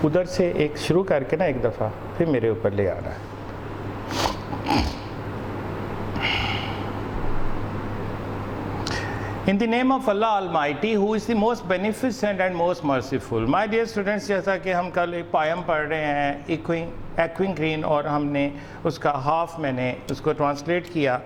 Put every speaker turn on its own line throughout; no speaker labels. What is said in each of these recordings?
उधर से एक शुरू करके ना एक दफ़ा फिर मेरे ऊपर ले आना है। In the name of Allah Almighty, who is the most beneficent and most merciful. My dear students, जैसा कि हम कल एक पोयम पढ़ रहे हैं एक्विन ग्रीन, और हमने उसका हाफ मैंने उसको ट्रांसलेट किया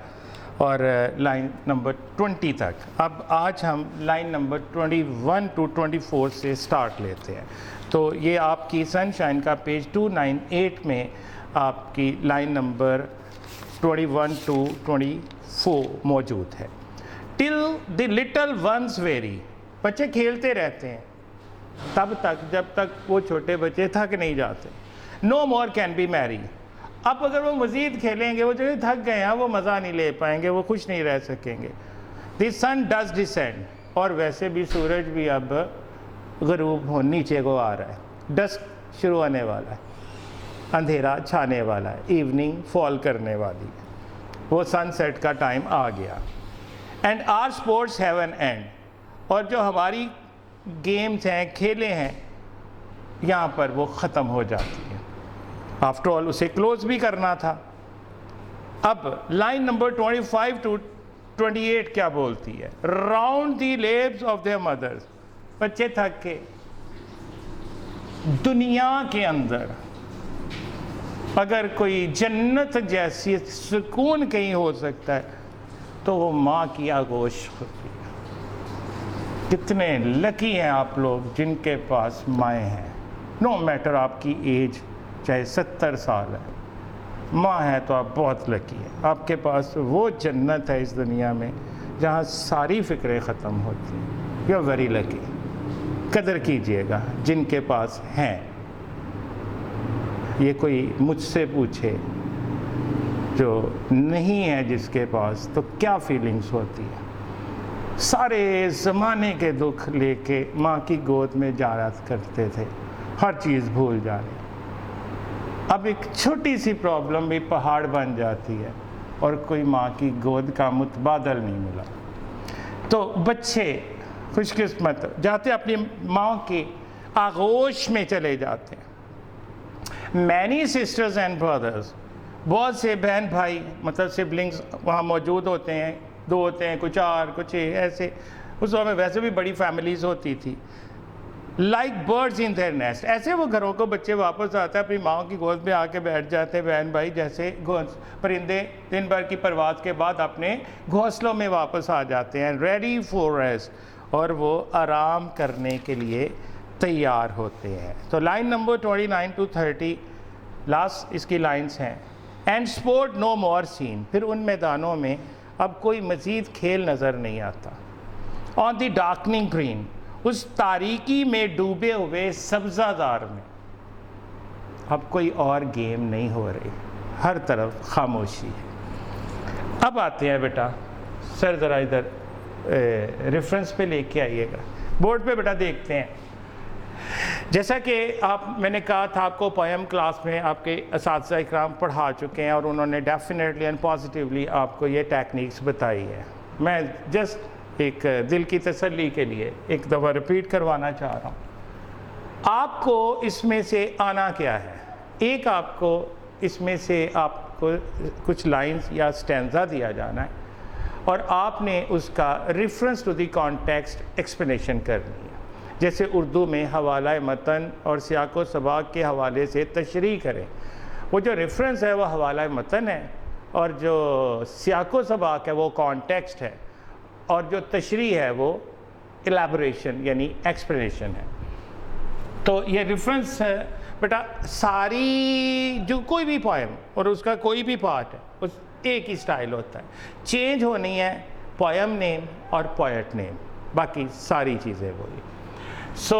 और लाइन नंबर 20 तक। अब आज हम लाइन नंबर 21 to 24 से स्टार्ट लेते हैं। तो ये आपकी सनशाइन का पेज 298 में आपकी लाइन नंबर 21 to 24 मौजूद है। Till the little ones weary, बच्चे खेलते रहते हैं तब तक जब तक वो छोटे बच्चे थक नहीं जाते। No more can be merry, अब अगर वो मज़ीद खेलेंगे वो जो थक गए हैं वो मज़ा नहीं ले पाएंगे, वो खुश नहीं रह सकेंगे। द सन डज डिसेंड, और वैसे भी सूरज भी अब ग़रूब हो नीचे को आ रहा है, डस्क शुरू होने वाला है, अंधेरा छाने वाला है, इवनिंग फॉल करने वाली है, वो सनसेट का टाइम आ गया। And our sports have an end, और जो हमारी गेम्स हैं खेले हैं यहाँ पर वो ख़त्म हो जाती है। आफ्टर ऑल उसे क्लोज भी करना था। अब लाइन नंबर 25 to 28 क्या बोलती है? Round the laps of their mothers, बच्चे थक के दुनिया के अंदर अगर कोई जन्नत जैसी सुकून कहीं हो सकता है तो वो माँ की आगोश होती है। कितने लकी हैं आप लोग जिनके पास माएँ हैं। नो मैटर आपकी एज चाहे 70 साल है, माँ है तो आप बहुत लकी हैं। आपके पास वो जन्नत है इस दुनिया में जहाँ सारी फ़िक्रें ख़त्म होती हैं। You are very lucky. कदर कीजिएगा जिनके पास हैं। ये कोई मुझसे पूछे जो नहीं है जिसके पास तो क्या फीलिंग्स होती है। सारे ज़माने के दुख लेके माँ की गोद में जाया करते थे, हर चीज़ भूल जा रहे। अब एक छोटी सी प्रॉब्लम भी पहाड़ बन जाती है और कोई माँ की गोद का मुतबादल नहीं मिला। तो बच्चे खुशकिस्मत जाते अपनी माँ के आगोश में चले जाते हैं। मैनी सिस्टर्स एंड ब्रदर्स, बहुत से बहन भाई मतलब सिबलिंग्स वहाँ मौजूद होते हैं, 2 होते हैं, कुछ 4 कुछ 6 ऐसे। उस दौर में वैसे भी बड़ी फैमिलीज़ होती थी। Like birds in their nest, ऐसे वो घरों को बच्चे वापस आते हैं, अपनी माँ की गोद में आके बैठ जाते हैं बहन भाई, जैसे परिंदे दिन भर की परवाज़ के बाद अपने घोंसलों में वापस आ जाते हैं, रेडी फॉर रेस्ट, और वो आराम करने के लिए तैयार होते हैं। तो लाइन नंबर 29 to 30 लास्ट इसकी लाइन्स हैं। And sport no more seen, फिर उन मैदानों में अब कोई मज़ीद खेल नज़र नहीं आता। ऑन द डार्कनिंग ग्रीन, उस तारीकी में डूबे हुए सब्ज़ादार में अब कोई और गेम नहीं हो रही, हर तरफ खामोशी है। अब आते हैं बेटा, सर ज़रा इधर रेफरेंस पे लेके आइएगा, बोर्ड पे बेटा देखते हैं। जैसा कि मैंने कहा था आपको पोयम क्लास में आपके असातिज़ा इकराम पढ़ा चुके हैं और उन्होंने डेफिनेटली एंड पॉजिटिवली आपको ये टेक्निक्स बताई है। मैं जस्ट एक दिल की तसल्ली के लिए एक दफ़ा रिपीट करवाना चाह रहा हूँ। आपको इसमें से आना क्या है? एक आपको इसमें से आपको कुछ लाइंस या स्टैंजा दिया जाना है और आपने उसका reference to the context explanation करनी है। जैसे उर्दू में हवाला मतन और सियाक़ व सबाक़ के हवाले से तशरीह करें। वो जो रेफरेंस है वो हवाला मतन है और जो सियाक़ व सबाक़ है वो कॉन्टेक्स्ट है और जो तशरीह है वो एलैबोरेशन यानी एक्सप्लेनेशन है। तो ये रेफरेंस है बेटा। सारी जो कोई भी पोएम और उसका कोई भी पार्ट है उस एक ही स्टाइल होता है, चेंज होनी है पोएम नेम और पोएट नेम, बाकी सारी चीज़ें वही। सो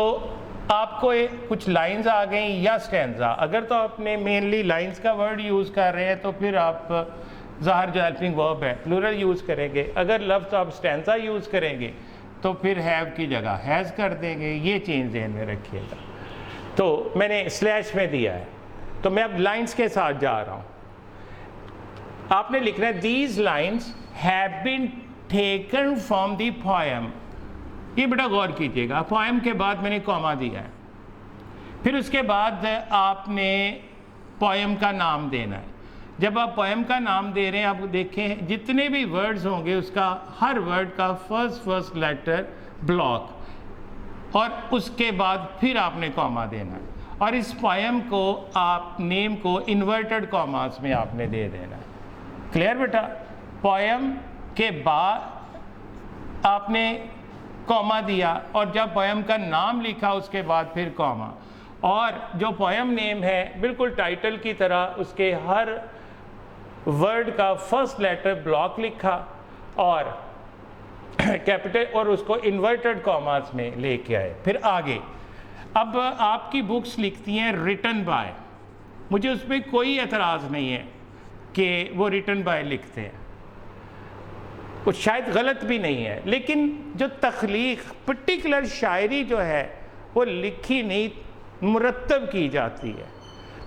आपको कुछ लाइंस आ गई या स्टैंजा। अगर तो आपने मेनली लाइंस का वर्ड यूज़ कर रहे हैं तो फिर आप ज़ाहिर जो हेल्पिंग वर्ब है प्लूरल यूज़ करेंगे। अगर लफ्ज़ आप स्टैंजा यूज़ करेंगे तो फिर हैव की जगह हैज़ कर देंगे। ये चीज़ ध्यान में रखिएगा। तो मैंने स्लैश में दिया है, तो मैं अब लाइंस के साथ जा रहा हूँ। आपने लिखना है these lines have been taken from the poem. ये बेटा गौर कीजिएगा, पोएम के बाद मैंने कॉमा दिया है। फिर उसके बाद आपने पोएम का नाम देना है। जब आप पोएम का नाम दे रहे हैं, आप देखें जितने भी वर्ड्स होंगे उसका हर वर्ड का फर्स्ट लेटर ब्लॉक, और उसके बाद फिर आपने कॉमा देना है। और इस पोएम को आप नेम को इन्वर्टेड कॉमास में आपने दे देना है। क्लियर बेटा? पोएम के बाद आपने कॉमा दिया, और जब पोएम का नाम लिखा उसके बाद फिर कॉमा, और जो पोएम नेम है बिल्कुल टाइटल की तरह उसके हर वर्ड का फर्स्ट लेटर ब्लॉक लिखा और कैपिटल, और उसको इन्वर्टेड कॉमास में लेके आए। फिर आगे अब आपकी बुक्स लिखती हैं रिटन बाय, मुझे उस पर कोई एतराज़ नहीं है कि वो रिटन बाय लिखते हैं, वो शायद गलत भी नहीं है, लेकिन जो तख्लीक पर्टिकुलर शायरी जो है वो लिखी नहीं मुरत्तब की जाती है,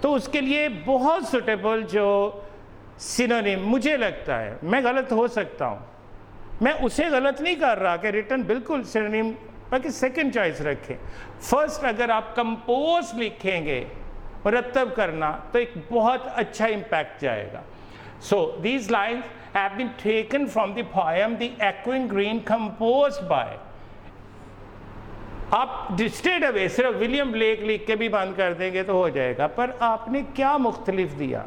तो उसके लिए बहुत सुटेबल जो सिनोनिम मुझे लगता है, मैं गलत हो सकता हूँ, मैं उसे गलत नहीं कर रहा कि रिटन बिल्कुल सिनोनिम, बाकी सेकंड चॉइस रखें। फर्स्ट अगर आप कंपोज लिखेंगे मुरत्तब करना तो एक बहुत अच्छा इम्पैक्ट जाएगा। So these lines have been taken from the poem the एक्विन ग्रीन कंपोज्ड बाय। आप स्ट्रेट अवे सिर्फ विलियम ब्लेक लिख के भी बंद कर देंगे तो हो जाएगा, पर आपने क्या मुख्तलिफ दिया,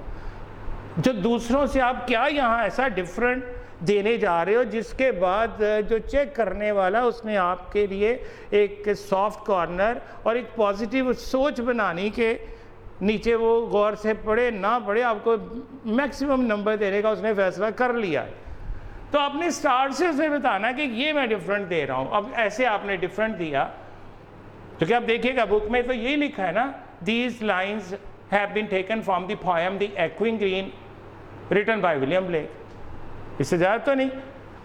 जो दूसरों से आप क्या यहाँ ऐसा डिफरेंट देने जा रहे हो, जिसके बाद जो चेक करने वाला उसने आपके लिए एक सॉफ्ट कॉर्नर और एक पॉजिटिव सोच बनाने के नीचे वो गौर से पढ़े ना पढ़े आपको मैक्सिमम नंबर देने का उसने फैसला कर लिया है। तो आपने स्टार्ट से उसे बताना कि ये मैं डिफरेंट दे रहा हूँ। अब ऐसे आपने डिफरेंट दिया, क्योंकि आप देखिएगा बुक में तो यही लिखा है ना, these lines have been taken from the poem the एक्विन Green written by William Blake, इससे ज़्यादा तो नहीं।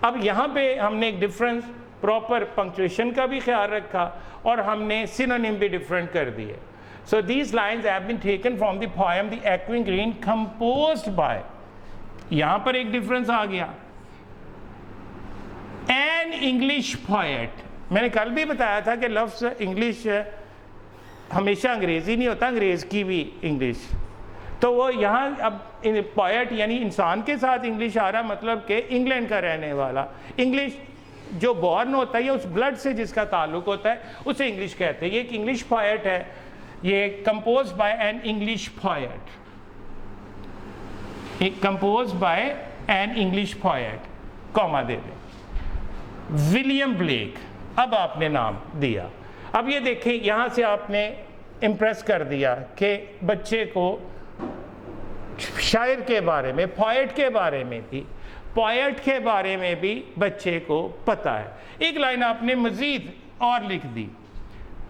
अब यहाँ पे हमने एक डिफरेंस प्रॉपर पंक्चुएशन का भी ख्याल रखा और हमने सिनोनिम भी डिफरेंट कर दिए। So these lines have been taken from the poem the एक्विन ग्रीन कंपोज्ड बाय, यहाँ पर एक डिफरेंस आ गया। एन इंग्लिश पोएट, मैंने कल भी बताया था कि लफ्ज़ इंग्लिश हमेशा अंग्रेज़ी नहीं होता, अंग्रेज़ की भी इंग्लिश, तो वो यहाँ अब पोएट यानी इंसान के साथ इंग्लिश आ रहा, मतलब कि इंग्लैंड का रहने वाला। इंग्लिश जो बॉर्न होता है या उस ब्लड से जिसका ताल्लुक होता है उसे इंग्लिश कहते हैं। ये एक इंग्लिश पोएट है, ये compose by an English poet, compose by an English poet, comma दे दें, विलियम ब्लेक। अब आपने नाम दिया। अब ये देखें यहाँ से आपने इम्प्रेस कर दिया कि बच्चे को शायर के बारे में, पोएट के बारे में भी, पोएट के बारे में भी बच्चे को पता है। एक लाइन आपने मज़ीद और लिख दी,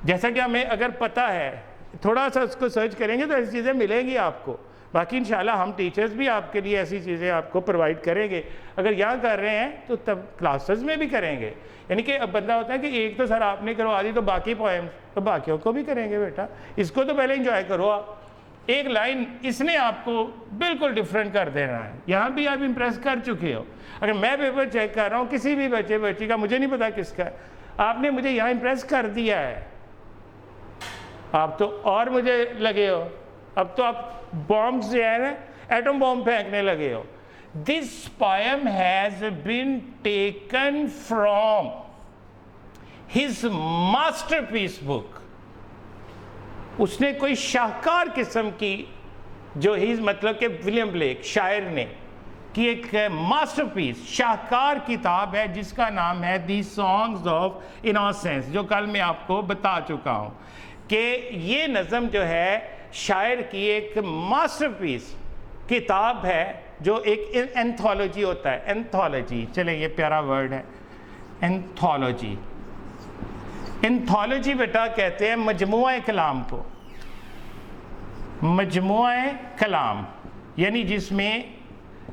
जैसा कि हमें अगर पता है, थोड़ा सा उसको सर्च करेंगे तो ऐसी चीज़ें मिलेंगी आपको। बाकी इंशाल्लाह हम टीचर्स भी आपके लिए ऐसी चीज़ें आपको प्रोवाइड करेंगे। अगर यहाँ कर रहे हैं तो तब क्लासेस में भी करेंगे। यानी कि अब बंदा होता है कि एक तो सर आपने करवा दी तो बाकी पोएम्स तो बाकियों को भी करेंगे। बेटा इसको तो पहले इंजॉय करो आप। एक लाइन इसने आपको बिल्कुल डिफरेंट कर देना है। यहाँ भी आप इम्प्रेस कर चुके हो। अगर मैं पेपर चेक कर रहा हूँ किसी भी बच्ची का, मुझे नहीं पता किसका है, आपने मुझे यहाँ इम्प्रेस कर दिया है, आप तो और मुझे लगे हो, अब तो आप बॉम्ब जो है ना, एटम बॉम्ब फेंकने लगे हो। This poem has been taken from his masterpiece book. उसने कोई शाहकार किस्म की, जो ही मतलब कि विलियम ब्लेक शायर ने की एक मास्टरपीस शाहकार किताब है जिसका नाम है दी सॉन्ग्स ऑफ इनोसेंस, जो कल मैं आपको बता चुका हूँ कि ये नज़म जो है शायर की एक मास्टरपीस किताब है, जो एक एंथोलॉजी होता है। एंथोलॉजी, चले ये प्यारा वर्ड है एंथोलॉजी। एंथोलॉजी बेटा कहते हैं मजमुआ कलाम को, मजमुआ कलाम यानी जिसमें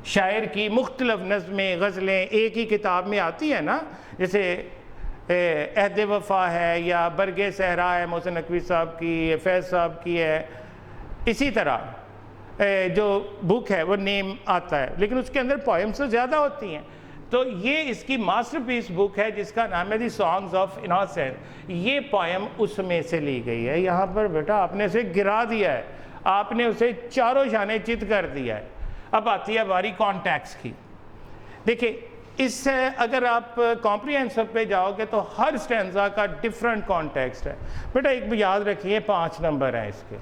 शायर की मुख्तलिफ नज़में गज़लें एक ही किताब में आती है ना, जैसे अहद वफ़ा है या बरगे सहरा है मोहसिन नकवी साहब की, फैज़ साहब की है, इसी तरह जो बुक है वो नेम आता है, लेकिन उसके अंदर पोएम्स तो ज़्यादा होती हैं। तो ये इसकी मास्टरपीस बुक है जिसका नाम है दी सॉन्ग्स ऑफ इनोसेंस। ये पोएम उसमें से ली गई है। यहाँ पर बेटा आपने उसे गिरा दिया है, आपने उसे चारों शाने चित कर दिया है। अब आती है बारी कॉन्टेक्स्ट की। देखिए, इससे अगर आप कॉम्प्रिहेंसिव पे जाओगे तो हर स्टैंजा का डिफरेंट कॉन्टेक्स्ट है। बेटा एक याद रखिए 5 नंबर हैं इसके,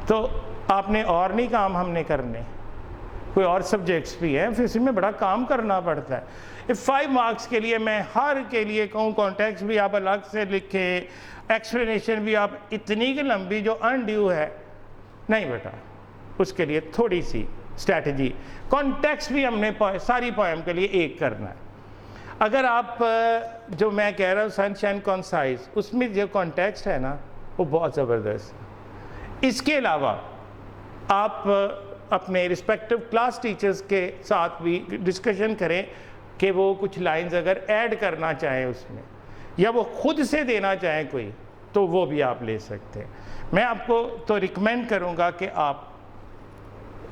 तो आपने और नहीं काम हमने करने, कोई और सब्जेक्ट्स भी हैं, फिर इसमें बड़ा काम करना पड़ता है। 5 मार्क्स के लिए मैं हर के लिए कहूँ कॉन्टेक्स्ट भी आप अलग से लिखे, एक्सप्लेनेशन भी आप इतनी की लंबी जो अनड्यू है नहीं बेटा, उसके लिए थोड़ी सी स्ट्रैटेजी। कॉन्टेक्स्ट भी हमने सारी पोएम के लिए एक करना है। अगर आप जो मैं कह रहा हूँ सनशाइन कॉन्साइज, उसमें जो कॉन्टेक्स्ट है ना वो बहुत ज़बरदस्त है। इसके अलावा आप अपने रिस्पेक्टिव क्लास टीचर्स के साथ भी डिस्कशन करें कि वो कुछ लाइंस अगर ऐड करना चाहें उसमें, या वो खुद से देना चाहें कोई, तो वो भी आप ले सकते हैं। मैं आपको तो रिकमेंड करूँगा कि आप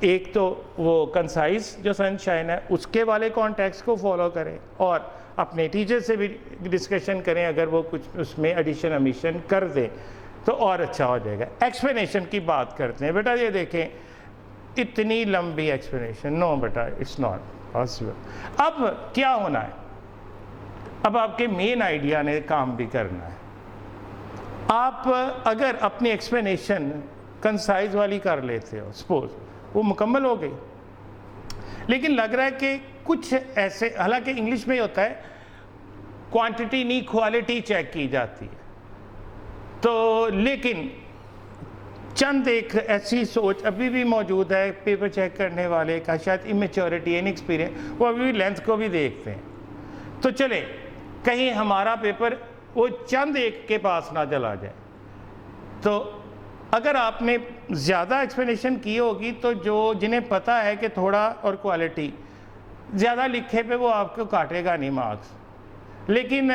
एक तो वो कंसाइज जो सनशाइन है उसके वाले कॉन्टेक्स्ट को फॉलो करें, और अपने टीचर से भी डिस्कशन करें, अगर वो कुछ उसमें एडिशन ओमिशन कर दें तो और अच्छा हो जाएगा। एक्सप्लेनेशन की बात करते हैं। बेटा ये देखें, इतनी लंबी एक्सप्लेनेशन, नो बेटा इट्स नॉट पॉसिबल। अब क्या होना है, अब आपके मेन आइडिया ने काम भी करना है। आप अगर अपनी एक्सप्लेनेशन कंसाइज वाली कर लेते हो, सपोज वो मुकम्मल हो गई, लेकिन लग रहा है कि कुछ ऐसे, हालांकि इंग्लिश में होता है क्वांटिटी नहीं क्वालिटी चेक की जाती है, तो लेकिन चंद एक ऐसी सोच अभी भी मौजूद है पेपर चेक करने वाले का, शायद इमेच्योरिटी इनएक्सपीरियंस, वो अभी भी लेंथ को भी देखते हैं। तो चले कहीं हमारा पेपर वो चंद एक के पास ना चला जाए। तो अगर आपने ज़्यादा एक्सप्लेनेशन की होगी तो जो जिन्हें पता है कि थोड़ा और क्वालिटी ज़्यादा लिखे पे वो आपको काटेगा नहीं मार्क्स, लेकिन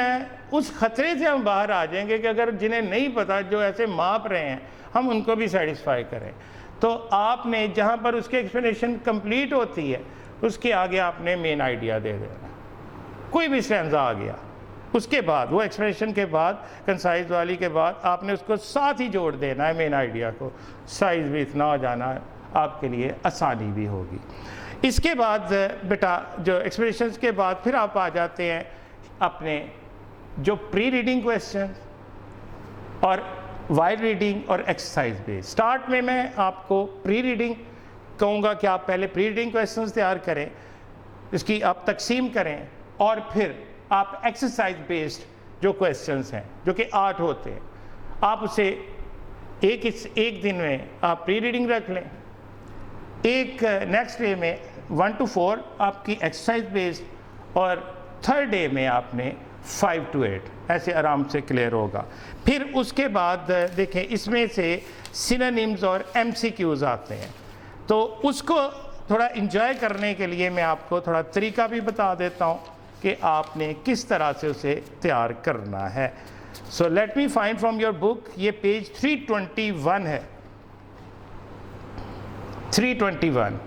उस खतरे से हम बाहर आ जाएंगे कि अगर जिन्हें नहीं पता, जो ऐसे माप रहे हैं, हम उनको भी सेटिस्फाई करें। तो आपने जहाँ पर उसकी एक्सप्लेनेशन कंप्लीट होती है उसके आगे आपने मेन आइडिया दे देना। कोई भी स्टैंजा आ गया, उसके बाद वो एक्सप्लेनेशन के बाद कंसाइज वाली के बाद आपने उसको साथ ही जोड़ देना है मेन आइडिया को। साइज भी इतना हो जाना आपके लिए आसानी भी होगी। इसके बाद बेटा जो एक्सप्लेनेशंस के बाद फिर आप आ जाते हैं अपने जो प्री रीडिंग क्वेश्चन और वाइड रीडिंग और एक्सरसाइज बेस्ड। स्टार्ट में मैं आपको प्री रीडिंग कहूँगा कि आप पहले प्री रीडिंग क्वेश्चंस तैयार करें, इसकी आप तकसीम करें, और फिर आप एक्सरसाइज बेस्ड जो क्वेश्चंस हैं जो कि 8 होते हैं, आप उसे एक दिन में आप प्री रीडिंग रख लें, एक नेक्स्ट डे में 1 to 4 आपकी एक्सरसाइज बेस्ड, और थर्ड डे में आपने 5 to 8 ऐसे आराम से क्लियर होगा। फिर उसके बाद देखें इसमें से सिनोनिम्स और MCQs आते हैं, तो उसको थोड़ा इंजॉय करने के लिए मैं आपको थोड़ा तरीका भी बता देता हूँ कि आपने किस तरह से उसे तैयार करना है। So let me find from your book, ये पेज 321 है, 321।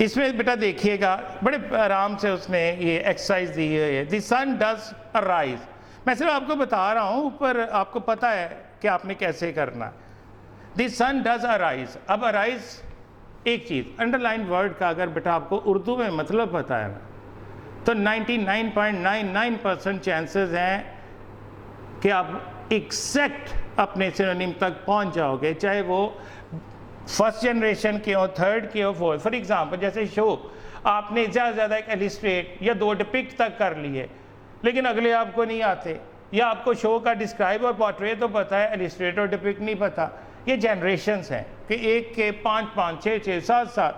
इसमें बेटा देखिएगा बड़े आराम से उसने ये एक्सरसाइज दी है। द सन डज अराइज, मैं सिर्फ आपको बता रहा हूँ, ऊपर आपको पता है कि आपने कैसे करना। द सन डज अराइज, अब अराइज एक चीज़, अंडरलाइन वर्ड का अगर बेटा आपको उर्दू में मतलब पता है ना, तो 99.99% चांसेस हैं कि आप एग्जैक्ट अपने सिनोनिम तक पहुंच जाओगे, चाहे वो फर्स्ट जनरेशन के हो, थर्ड के हो, फोर्थ। फॉर एग्जांपल जैसे शो, आपने ज़्यादा से ज़्यादा एक एलिस्ट्रेट या 2 डिपिक्ट तक कर लिए, लेकिन अगले आपको नहीं आते, या आपको शो का डिस्क्राइब और पोर्ट्रेट तो पता है, एलिस्ट्रेट और डिपिक्ट नहीं पता। ये जनरेशन्स हैं कि एक के 5-5, 6-6, 7-7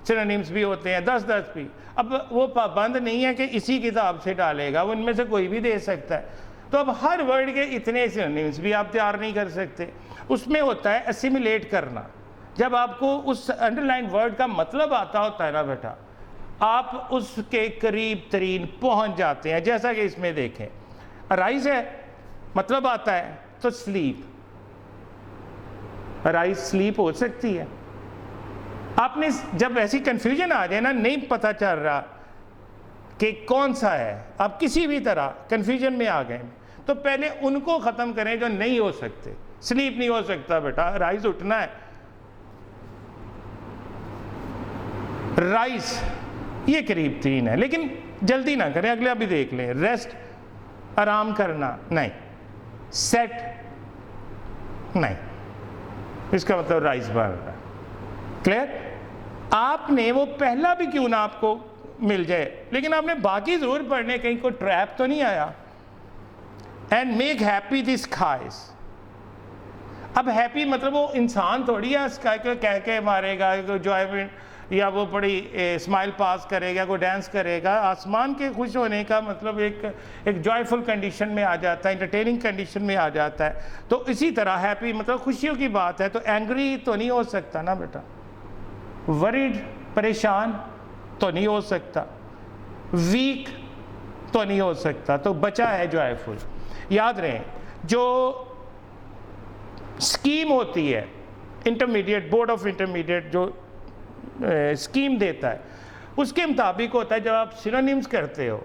सिनोनिम्स भी होते हैं, 10-10 भी। अब वो पाबंद नहीं है कि इसी किताब से डालेगा, वो उनमें से कोई भी दे सकता है। तो अब हर वर्ड के इतने सिनोनिम्स भी आप तैयार नहीं कर सकते। उसमें होता है असिमिलेट करना। जब आपको उस अंडरलाइन वर्ड का मतलब आता होता है ना बेटा, आप उसके करीब तरीन पहुंच जाते हैं। जैसा कि इसमें देखें, अराइज है, मतलब आता है तो स्लीप, अराइज स्लीप हो सकती है। आपने जब ऐसी कंफ्यूजन आ जाए ना, नहीं पता चल रहा कि कौन सा है, आप किसी भी तरह कन्फ्यूजन में आ गए तो पहले उनको ख़त्म करें जो नहीं हो सकते। स्लीप नहीं हो सकता बेटा, राइस उठना है, राइस ये करीब 3 है, लेकिन जल्दी ना करें, अगले अभी देख लें। रेस्ट आराम करना नहीं, सेट नहीं, इसका मतलब राइस बन रहा है। क्लियर? आपने वो पहला भी क्यों ना आपको मिल जाए, लेकिन आपने बाकी जरूर पढ़ने, कहीं को ट्रैप तो नहीं आया। And make happy the skies. अब हैप्पी मतलब वो इंसान थोड़ी है स्काई को कह के मारेगा, जॉयमेंट या वो बड़ी स्माइल पास करेगा, कोई डांस करेगा। आसमान के खुश होने का मतलब एक जॉयफुल कंडीशन में आ जाता है, इंटरटेनिंग कंडीशन में आ जाता है। तो इसी तरह हैप्पी मतलब खुशियों की बात है, तो एंग्री तो नहीं हो सकता ना बेटा, वरीड परेशान तो नहीं हो सकता, वीक तो नहीं हो सकता, तो बचा है जॉयफुल। याद रहे, जो स्कीम होती है इंटरमीडिएट, बोर्ड ऑफ इंटरमीडिएट जो स्कीम देता है, उसके मुताबिक होता है जब आप सिनोनिम्स करते हो,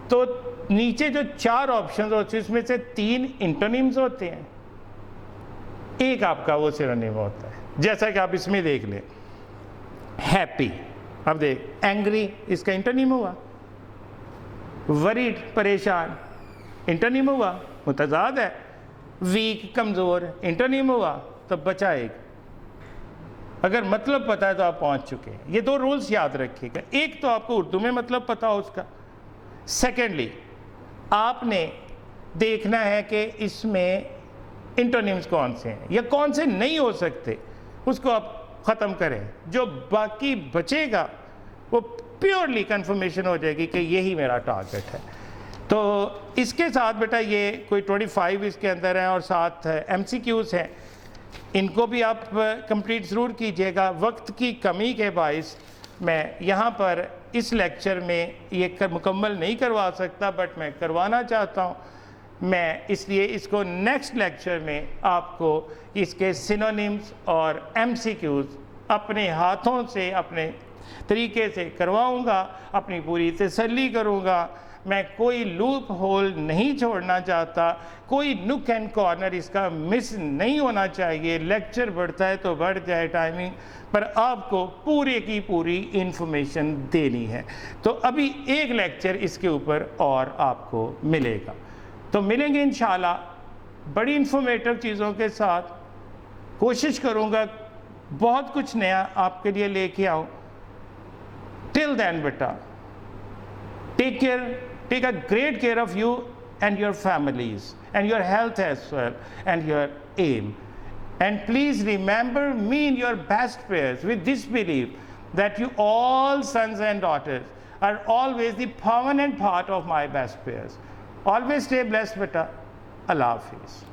तो नीचे जो 4 ऑप्शन होते हैं उसमें से 3 इंटोनिम्स होते हैं, एक आपका वो सिनोनिम होता है। जैसा कि आप इसमें देख लें, हैप्पी, अब देख, एंग्री इसका इंटोनिम हुआ, वरीड परेशान इंटोनिम हुआ, मुतजाद है, वीक कमज़ोर इंटोनिम हुआ, तो बचा एक। अगर मतलब पता है तो आप पहुंच चुके हैं। ये 2 रूल्स याद रखिएगा, एक तो आपको उर्दू में मतलब पता हो उसका, सेकेंडली आपने देखना है कि इसमें इंटोनिम्स कौन से हैं या कौन से नहीं हो सकते, उसको आप ख़त्म करें। जो बाकी बचेगा वो प्योरली कंफर्मेशन हो जाएगी कि यही मेरा टारगेट है। तो इसके साथ बेटा ये कोई 25 इसके अंदर हैं और 7 MCQs हैं, इनको भी आप कंप्लीट ज़रूर कीजिएगा। वक्त की कमी के बाइस मैं यहाँ पर इस लेक्चर में ये मुकम्मल नहीं करवा सकता, बट मैं करवाना चाहता हूँ। मैं इसलिए इसको नेक्स्ट लेक्चर में आपको इसके सिनोनिम्स और MCQs अपने हाथों से अपने तरीके से करवाऊँगा, अपनी पूरी तसल्ली करूँगा। मैं कोई लूप होल नहीं छोड़ना चाहता, कोई नुक एंड कॉर्नर इसका मिस नहीं होना चाहिए। लेक्चर बढ़ता है तो बढ़ जाए टाइमिंग, पर आपको पूरे की पूरी इंफॉर्मेशन देनी है। तो अभी एक लेक्चर इसके ऊपर और आपको मिलेगा, तो मिलेंगे इंशाल्लाह बड़ी इंफॉर्मेटिव चीज़ों के साथ। कोशिश करूँगा बहुत कुछ नया आपके लिए लेके आऊँ। टिल देन बेटा, take care, take a great care of you and your families and your health as well and your aim. And please remember me in your best prayers with this belief that you all sons and daughters are always the permanent part of my best prayers. Always stay blessed beta. Allah Hafiz.